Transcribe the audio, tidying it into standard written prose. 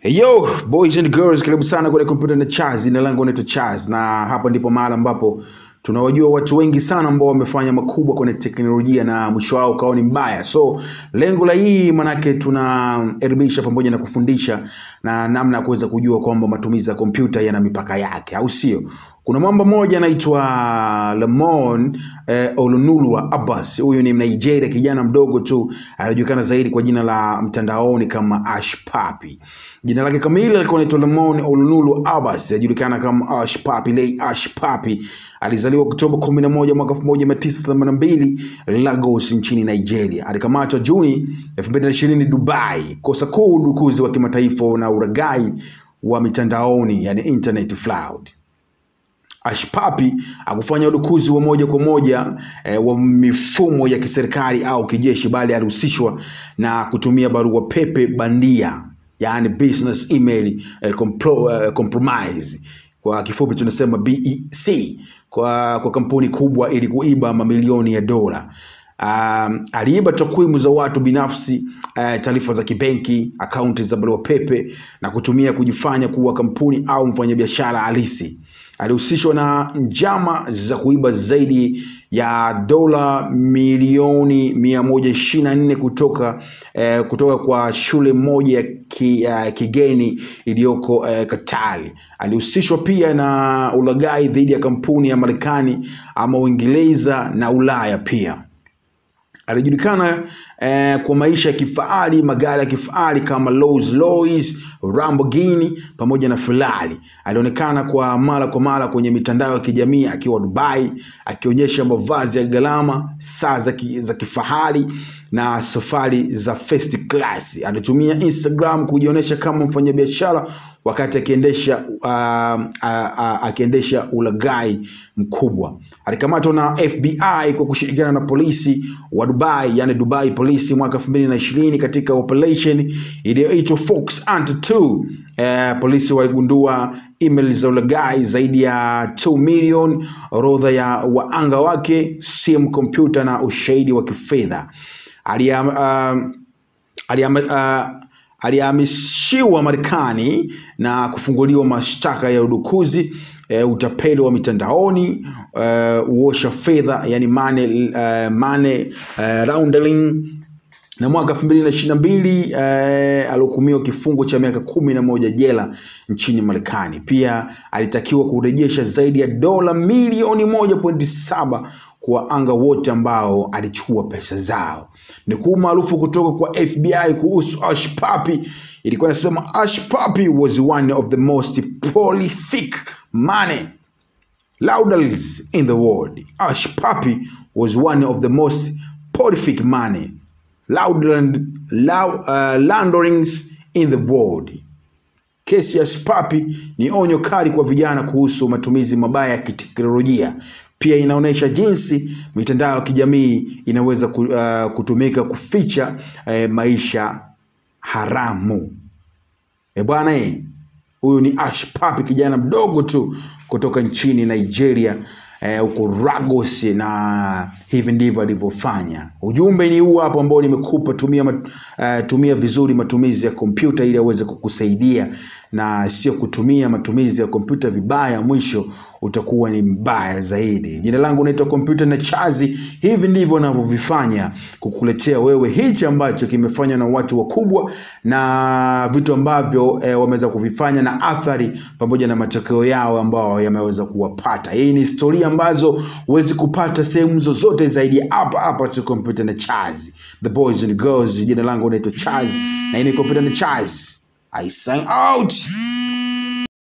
Hey yo, boys and girls, karibu sana kwenye Computer na Chaz. Jina langu naitwa Chaz na hapa ndipo mahali ambapo tunawajua watu wengi sana ambao wamefanya makubwa kwenye teknolojia na mwisho wao ukawa ni mbaya. So lengo la hii manake tunaelimisha pamoja na kufundisha na namna ya kuweza kujua kwamba matumizi ya kompyuta yana mipaka yake, au sio? Kuna mwamba mmoja anaitwa Lamon Olunulwa Abbas. Huyu ni Nigeria, kijana mdogo tu, anajulikana zaidi kwa jina la mtandaoni kama Ash Papi. Jina lake kamili alikuwa anaitwa Lamon Olunulwa Abbas, anajulikana kama Ash Papi, Lay Ash Papi. Alizaliwa Oktoba 11 mwaka 1982 Lagos nchini Nigeria. Alikamatwa Juni 2020 Dubai. Kosa kuu udukuzi wa kimataifa na uragai wa mitandaoni, yani internet fraud. Ash Papi akufanya udukuzi wa moja kwa moja wa mifumo ya kiserikali au kijeshi, bali alihusishwa na kutumia barua pepe bandia, yani business email compromise, kwa kifupi tunasema BEC, kwa kampuni kubwa ili kuiba mamilioni ya dola. Aliiba takwimu za watu binafsi, taarifa za kibenki, akaunti za barua pepe na kutumia kujifanya kuwa kampuni au mfanyabiashara halisi. Alihusishwa na njama za kuiba zaidi ya dola milioni 124 kutoka kwa shule moja ya kigeni iliyoko Katari. Alihusishwa pia na ulaghai dhidi ya kampuni ya Marekani ama Uingereza na Ulaya pia. Alijulikana kwa maisha ya kifahari, magari ya kifahari kama Rolls-Royce, Lamborghini pamoja na Ferrari. Alionekana kwa mara kwenye mitandao ya kijamii akiwa Dubai, akionyesha mavazi ya gharama, saa za kifahari na safari za first class. Alitumia Instagram kujionyesha kama mfanyabiashara wakati akiendesha ulaghai mkubwa. Alikamatwa na FBI kwa kushirikiana na polisi wa Dubai, yani Dubai Police, mwaka 2020 katika operation iliyoitwa Fox Hunt 2. Polisi waligundua email za ulaghai zaidi ya 2 million, orodha ya waanga wake, simu, kompyuta na ushahidi wa kifedha. Alihamishiwa Marekani na kufunguliwa mashtaka ya udukuzi, utapeli wa mitandaoni, uosha fedha, yani money laundering. Na mwaka 2022 alihukumiwa kifungo cha miaka 11 jela nchini Marekani. Pia alitakiwa kurejesha zaidi ya dola milioni 1.7 kwa anga wote ambao alichukua pesa zao. Nukuu maarufu kutoka kwa FBI kuhusu Ash Papi ilikuwa inasema, Ash Papi was one of the most prolific money launderers in the world. Ash Papi was one of the most prolific money launderings in the world. Kesi ya Ash Papi ni onyo kali kwa vijana kuhusu matumizi mabaya ya kiteknolojia. Pia inaonesha jinsi mitandao ya kijamii inaweza kutumika kuficha maisha haramu. Bwana, huyu ni Ash Papi, kijana mdogo tu kutoka nchini Nigeria, huko Lagos, na hivi ndivyo alivyofanya. Ujumbe ni huu hapo ambao nimekupa. Tumia vizuri matumizi ya kompyuta ili aweze kukusaidia, na sio kutumia matumizi ya kompyuta vibaya, mwisho utakuwa ni mbaya zaidi. Jina langu naitwa Computer na Chaz. Hivi ndivyo ninavyovifanya kukuletea wewe hichi ambacho kimefanywa na watu wakubwa, na vitu ambavyo wameweza kuvifanya na athari pamoja na matokeo yao ambao yameweza kuwapata. Hii ni historia ambazo huwezi kupata sehemu zozote zaidi hapa tu Computer na Chaz. The boys and girls, jina langu naitwa Chaz na hii ni Computer na Chaz. I sign out.